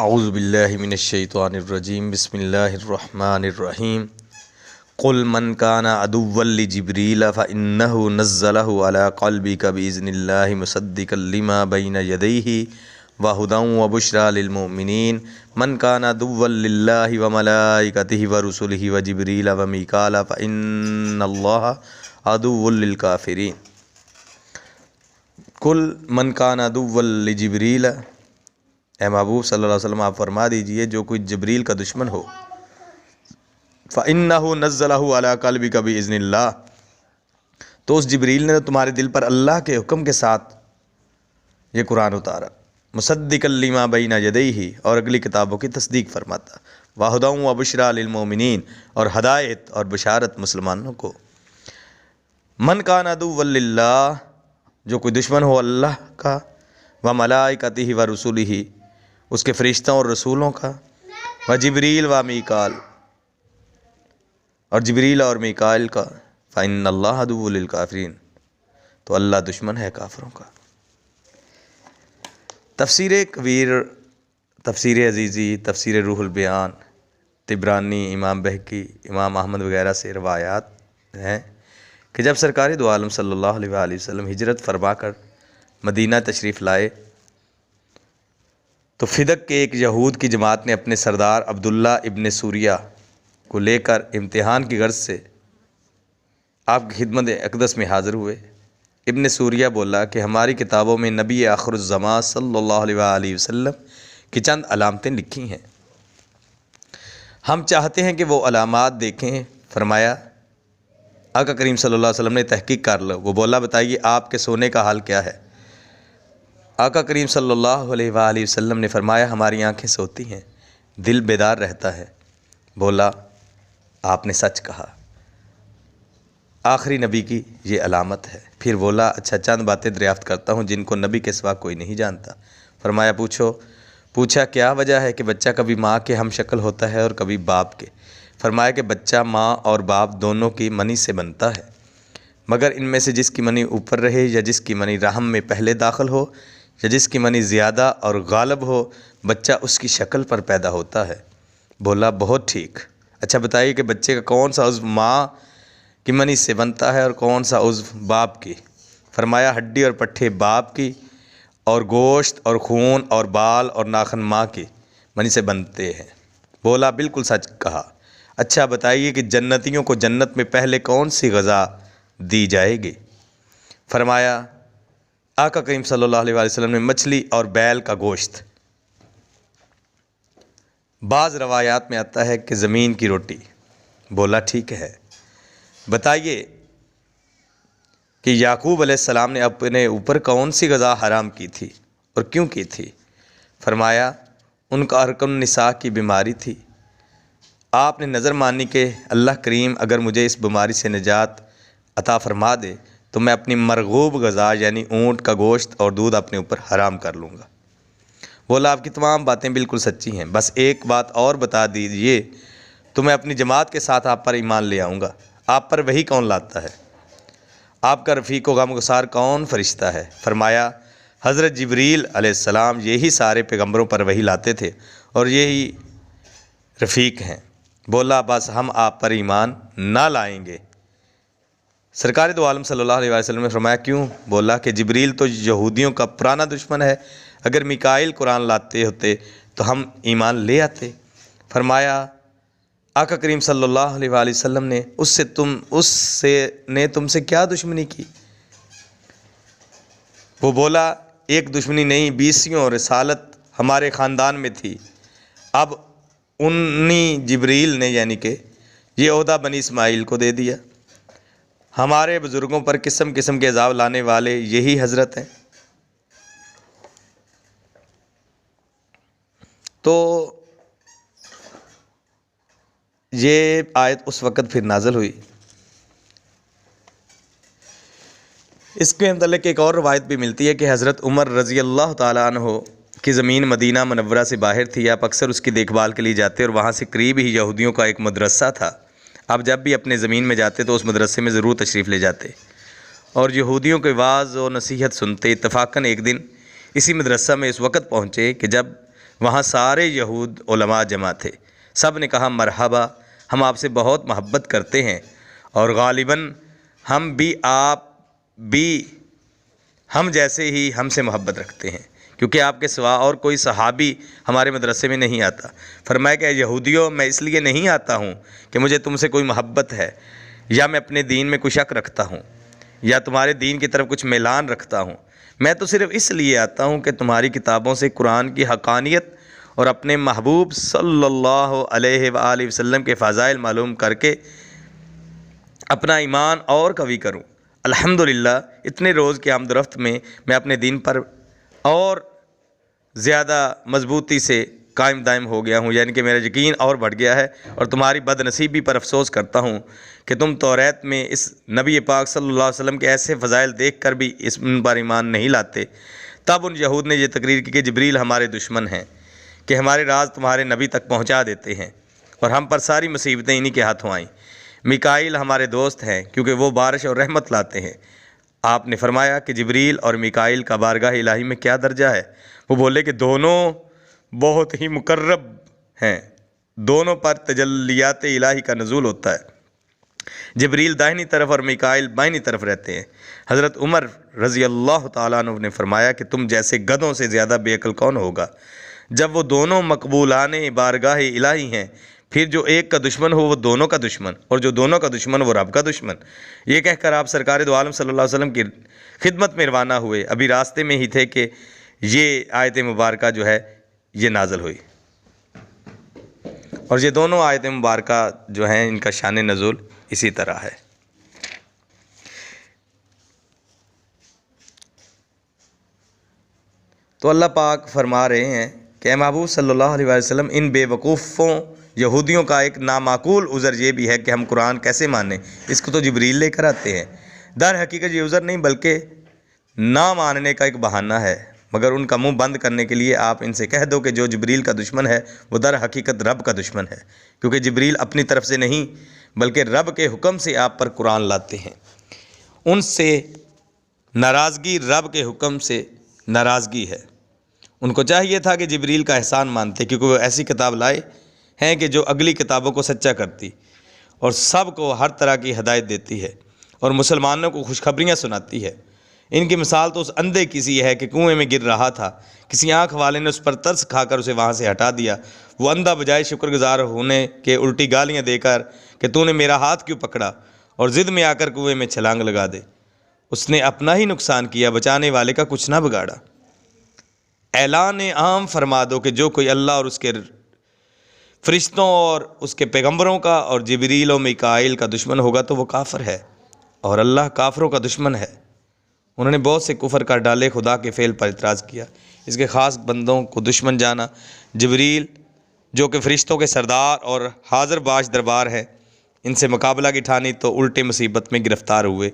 اعوذ باللہ من الشیطان الرجیم بسم اللہ الرحمن الرحیم قل من کان عدوا لجبریل فإنہ نزلہ علی قلبک بإذن اللہ مصدقا لما بین یدیہ وہدی وبشریٰ للمؤمنین من کان عدوا للہ وملائکتہ ورسلہ وجبریل ومیکال فإن اللہ عدو للکافرین۔ قل من کان عدوا لجبریل، اے محبوب صلی اللہ علیہ وسلم آپ فرما دیجئے جو کوئی جبریل کا دشمن ہو، فَإِنَّهُ نَزَّلَهُ عَلَىٰ قَلْبِكَ بِإِذْنِ اللَّهِ، تو اس جبریل نے تمہارے دل پر اللہ کے حکم کے ساتھ یہ قرآن اتارا، مصدقا لما بین یدیہ، اور اگلی کتابوں کی تصدیق فرماتا، وَهُدًى وَبُشْرَىٰ لِلْمُؤْمِنِينَ، اور ہدایت اور بشارت مسلمانوں کو۔ من کان عدوا للہ، جو کوئی دشمن ہو اللہ کا، وملائکتہ ورسلہ، اس کے فرشتوں اور رسولوں کا، وجبریل ومیکال، اور جبریل اور میکائیل کا، فإن اللہ عدو للکافرین، تو اللہ دشمن ہے کافروں کا۔ تفسیر کبیر، تفسیر عزیزی، تفسیر روح البیان، طبرانی، امام بہقی، امام احمد وغیرہ سے روایات ہیں کہ جب سرکار دو عالم صلی اللہ علیہ وآلہ وسلم ہجرت فرما کر مدینہ تشریف لائے تو فدق کے ایک یہود کی جماعت نے اپنے سردار عبداللہ ابن سوریہ کو لے کر امتحان کی غرض سے آپ کی خدمت اقدس میں حاضر ہوئے۔ ابن سوریہ بولا کہ ہماری کتابوں میں نبی آخر الزمان صلی اللہ علیہ وآلہ وسلم کی چند علامتیں لکھی ہیں، ہم چاہتے ہیں کہ وہ علامات دیکھیں۔ فرمایا آقا کریم صلی اللہ علیہ وسلم نے تحقیق کر لو۔ وہ بولا بتائیے آپ کے سونے کا حال کیا ہے؟ آقا کریم صلی اللہ علیہ وآلہ وسلم نے فرمایا ہماری آنکھیں سوتی ہیں، دل بیدار رہتا ہے۔ بولا آپ نے سچ کہا، آخری نبی کی یہ علامت ہے۔ پھر بولا اچھا چند باتیں دریافت کرتا ہوں جن کو نبی کے سوا کوئی نہیں جانتا۔ فرمایا پوچھو۔ پوچھا کیا وجہ ہے کہ بچہ کبھی ماں کے ہم شکل ہوتا ہے اور کبھی باپ کے؟ فرمایا کہ بچہ ماں اور باپ دونوں کی منی سے بنتا ہے، مگر ان میں سے جس کی منی اوپر رہے یا جس کی منی رحم میں پہلے داخل ہو یا جس کی منی زیادہ اور غالب ہو، بچہ اس کی شکل پر پیدا ہوتا ہے۔ بولا بہت ٹھیک، اچھا بتائیے کہ بچے کا کون سا عضو ماں کی منی سے بنتا ہے اور کون سا عضو باپ کی؟ فرمایا ہڈی اور پٹھے باپ کی، اور گوشت اور خون اور بال اور ناخن ماں کی منی سے بنتے ہیں۔ بولا بالکل سچ کہا، اچھا بتائیے کہ جنتیوں کو جنت میں پہلے کون سی غذا دی جائے گی؟ فرمایا آقا کریم صلی اللہ علیہ وسلم نے مچھلی اور بیل کا گوشت۔ بعض روایات میں آتا ہے کہ زمین کی روٹی۔ بولا ٹھیک ہے، بتائیے کہ یعقوب علیہ السلام نے اپنے اوپر کون سی غذا حرام کی تھی اور کیوں کی تھی؟ فرمایا ان کا ارکن النساء کی بیماری تھی، آپ نے نظر مانی کہ اللہ کریم اگر مجھے اس بیماری سے نجات عطا فرما دے تو میں اپنی مرغوب غذا یعنی اونٹ کا گوشت اور دودھ اپنے اوپر حرام کر لوں گا۔ بولا آپ کی تمام باتیں بالکل سچی ہیں، بس ایک بات اور بتا دیجئے تو میں اپنی جماعت کے ساتھ آپ پر ایمان لے آؤں گا۔ آپ پر وحی کون لاتا ہے؟ آپ کا رفیق و غمگسار کون فرشتہ ہے؟ فرمایا حضرت جبریل علیہ السلام، یہی سارے پیغمبروں پر وحی لاتے تھے اور یہی رفیق ہیں۔ بولا بس ہم آپ پر ایمان نہ لائیں گے۔ سرکار دو عالم صلی اللہ علیہ وسلم نے فرمایا کیوں؟ بولا کہ جبریل تو یہودیوں کا پرانا دشمن ہے، اگر میکائیل قرآن لاتے ہوتے تو ہم ایمان لے آتے۔ فرمایا آقا کریم صلی اللہ علیہ وآلہ وسلم نے تم سے کیا دشمنی کی؟ وہ بولا ایک دشمنی نہیں، 20 رسالت ہمارے خاندان میں تھی، اب انہی جبریل نے یعنی کہ یہ عہدہ بنی اسماعیل کو دے دیا۔ ہمارے بزرگوں پر قسم قسم کے عذاب لانے والے یہی حضرت ہیں۔ تو یہ آیت اس وقت پھر نازل ہوئی۔ اس کے متعلق ایک اور روایت بھی ملتی ہے کہ حضرت عمر رضی اللہ تعالیٰ عنہ کی زمین مدینہ منورہ سے باہر تھی، آپ اکثر اس کی دیکھ بھال کے لیے جاتے اور وہاں سے قریب ہی یہودیوں کا ایک مدرسہ تھا۔ آپ جب بھی اپنے زمین میں جاتے تو اس مدرسے میں ضرور تشریف لے جاتے اور یہودیوں کے وعظ و نصیحت سنتے۔ اتفاقاً ایک دن اسی مدرسہ میں اس وقت پہنچے کہ جب وہاں سارے یہود علماء جمع تھے، سب نے کہا مرحبا، ہم آپ سے بہت محبت کرتے ہیں، اور غالباً ہم بھی آپ بھی ہم جیسے ہی ہم سے محبت رکھتے ہیں، کیونکہ آپ کے سوا اور کوئی صحابی ہمارے مدرسے میں نہیں آتا۔ فرمایا کہ اے یہودیوں، میں اس لیے نہیں آتا ہوں کہ مجھے تم سے کوئی محبت ہے، یا میں اپنے دین میں کچھ شک رکھتا ہوں، یا تمہارے دین کی طرف کچھ میلان رکھتا ہوں۔ میں تو صرف اس لیے آتا ہوں کہ تمہاری کتابوں سے قرآن کی حقانیت اور اپنے محبوب صلی اللہ علیہ وآلہ وسلم کے فضائل معلوم کر کے اپنا ایمان اور قوی کروں۔ الحمدللہ اتنے روز کی آمد و رفت میں اپنے دین پر اور زیادہ مضبوطی سے قائم دائم ہو گیا ہوں، یعنی کہ میرا یقین اور بڑھ گیا ہے، اور تمہاری بد نصیبی پر افسوس کرتا ہوں کہ تم توریت میں اس نبی پاک صلی اللہ علیہ وسلم کے ایسے فضائل دیکھ کر بھی ان پر ایمان نہیں لاتے۔ تب ان یہود نے یہ تقریر کی کہ جبریل ہمارے دشمن ہیں، کہ ہمارے راز تمہارے نبی تک پہنچا دیتے ہیں، اور ہم پر ساری مصیبتیں انہی کے ہاتھوں آئیں۔ میکائیل ہمارے دوست ہیں، کیونکہ وہ بارش اور رحمت لاتے ہیں۔ آپ نے فرمایا کہ جبریل اور میکائیل کا بارگاہ الہی میں کیا درجہ ہے؟ وہ بولے کہ دونوں بہت ہی مقرب ہیں، دونوں پر تجلیات الہی کا نزول ہوتا ہے۔ جبریل داہنی طرف اور میکائیل بائنی طرف رہتے ہیں۔ حضرت عمر رضی اللہ تعالیٰ عنہ نے فرمایا کہ تم جیسے گدھوں سے زیادہ بے عقل کون ہوگا؟ جب وہ دونوں مقبولان بارگاہ الہی ہیں، پھر جو ایک کا دشمن ہو وہ دونوں کا دشمن، اور جو دونوں کا دشمن وہ رب کا دشمن۔ یہ کہہ کر آپ سرکار دو عالم صلی اللہ علیہ وسلم کی خدمت میں روانہ ہوئے۔ ابھی راستے میں ہی تھے کہ یہ آیت مبارکہ جو ہے یہ نازل ہوئی، اور یہ دونوں آیت مبارکہ جو ہیں ان کا شان نزول اسی طرح ہے۔ تو اللہ پاک فرما رہے ہیں کہ اے محبوب صلی اللہ علیہ وسلم، ان بے وقوفوں یہودیوں کا ایک نامعقول عذر یہ بھی ہے کہ ہم قرآن کیسے مانیں، اس کو تو جبریل لے کر آتے ہیں۔ در حقیقت یہ عذر نہیں بلکہ نہ ماننے کا ایک بہانہ ہے، مگر ان کا منہ بند کرنے کے لیے آپ ان سے کہہ دو کہ جو جبریل کا دشمن ہے وہ در حقیقت رب کا دشمن ہے، کیونکہ جبریل اپنی طرف سے نہیں بلکہ رب کے حکم سے آپ پر قرآن لاتے ہیں۔ ان سے ناراضگی رب کے حکم سے ناراضگی ہے۔ ان کو چاہیے تھا کہ جبریل کا احسان مانتے، کیونکہ وہ ایسی کتاب لائے ہیں کہ جو اگلی کتابوں کو سچا کرتی اور سب کو ہر طرح کی ہدایت دیتی ہے اور مسلمانوں کو خوشخبریاں سناتی ہے۔ ان کی مثال تو اس اندھے کی سی ہے کہ کنویں میں گر رہا تھا، کسی آنکھ والے نے اس پر ترس کھا کر اسے وہاں سے ہٹا دیا۔ وہ اندھا بجائے شکر گزار ہونے کے الٹی گالیاں دے کر کہ تو نے میرا ہاتھ کیوں پکڑا، اور ضد میں آ کر کنویں میں چھلانگ لگا دے۔ اس نے اپنا ہی نقصان کیا، بچانے والے کا کچھ نہ بگاڑا۔ اعلان عام فرما دو کہ جو کوئی اللہ اور اس کے فرشتوں اور اس کے پیغمبروں کا اور جبریل و میکائیل کا دشمن ہوگا تو وہ کافر ہے، اور اللہ کافروں کا دشمن ہے۔ انہوں نے بہت سے کفر کر ڈالے، خدا کے فعل پر اعتراض کیا، اس کے خاص بندوں کو دشمن جانا۔ جبریل جو کہ فرشتوں کے سردار اور حاضر باش دربار ہیں، ان سے مقابلہ کی ٹھانی تو الٹے مصیبت میں گرفتار ہوئے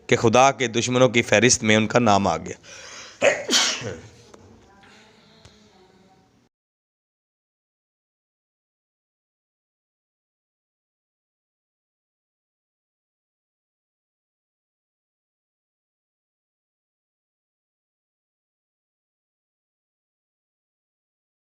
کہ خدا کے دشمنوں کی فہرست میں ان کا نام آ گیا۔